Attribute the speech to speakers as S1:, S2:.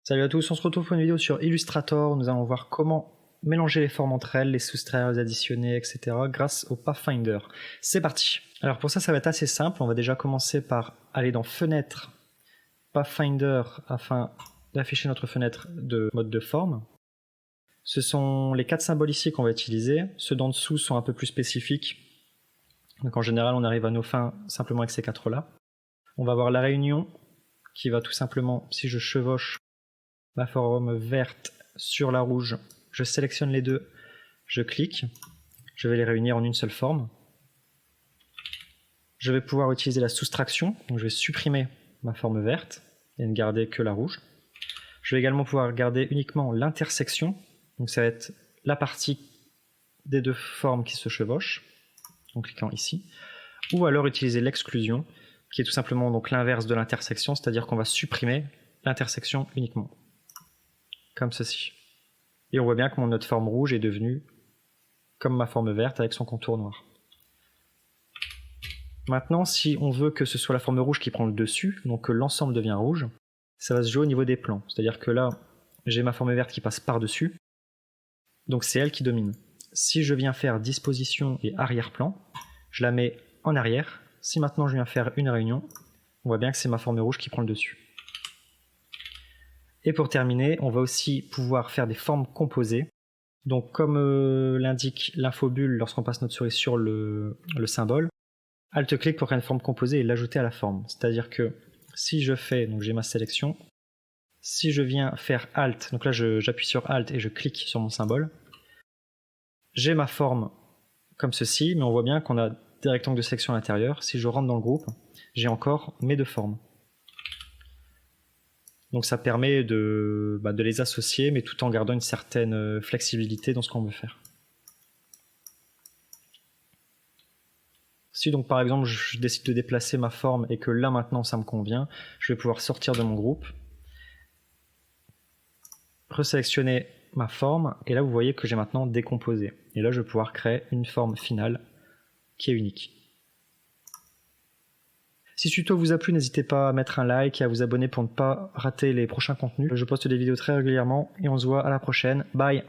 S1: Salut à tous, on se retrouve pour une vidéo sur Illustrator. Nous allons voir comment mélanger les formes entre elles, les soustraire, les additionner, etc. grâce au Pathfinder. C'est parti. Alors pour ça, ça va être assez simple. On va déjà commencer par aller dans Fenêtre, Pathfinder, afin d'afficher notre fenêtre de mode de forme. Ce sont les 4 symboles ici qu'on va utiliser. Ceux d'en dessous sont un peu plus spécifiques. Donc en général, on arrive à nos fins simplement avec ces 4-là. On va avoir la réunion qui va tout simplement, si je chevauche ma forme verte sur la rouge, je sélectionne les deux, je clique, je vais les réunir en une seule forme. Je vais pouvoir utiliser la soustraction, donc je vais supprimer ma forme verte et ne garder que la rouge. Je vais également pouvoir garder uniquement l'intersection, donc ça va être la partie des deux formes qui se chevauchent, en cliquant ici, ou alors utiliser l'exclusion, qui est tout simplement donc l'inverse de l'intersection, c'est-à-dire qu'on va supprimer l'intersection uniquement, comme ceci. Et on voit bien que notre forme rouge est devenue comme ma forme verte avec son contour noir. Maintenant, si on veut que ce soit la forme rouge qui prend le dessus, donc que l'ensemble devient rouge, ça va se jouer au niveau des plans. C'est-à-dire que là, j'ai ma forme verte qui passe par-dessus, donc c'est elle qui domine. Si je viens faire disposition et arrière-plan, je la mets en arrière. Si maintenant je viens faire une réunion, on voit bien que c'est ma forme rouge qui prend le dessus. Et pour terminer, on va aussi pouvoir faire des formes composées. Donc comme l'indique l'infobulle lorsqu'on passe notre souris sur le symbole, Alt-clic pour créer une forme composée et l'ajouter à la forme. C'est-à-dire que si je fais, donc j'ai ma sélection, si je viens faire Alt, donc là j'appuie sur Alt et je clique sur mon symbole, j'ai ma forme comme ceci, mais on voit bien qu'on a des rectangles de sélection à l'intérieur. Si je rentre dans le groupe, j'ai encore mes deux formes. Donc ça permet de les associer, mais tout en gardant une certaine flexibilité dans ce qu'on veut faire. Si donc par exemple je décide de déplacer ma forme et que là maintenant ça me convient, je vais pouvoir sortir de mon groupe, resélectionner ma forme, et là vous voyez que j'ai maintenant décomposé. Et là je vais pouvoir créer une forme finale qui est unique. Si ce tuto vous a plu, n'hésitez pas à mettre un like et à vous abonner pour ne pas rater les prochains contenus. Je poste des vidéos très régulièrement et on se voit à la prochaine. Bye!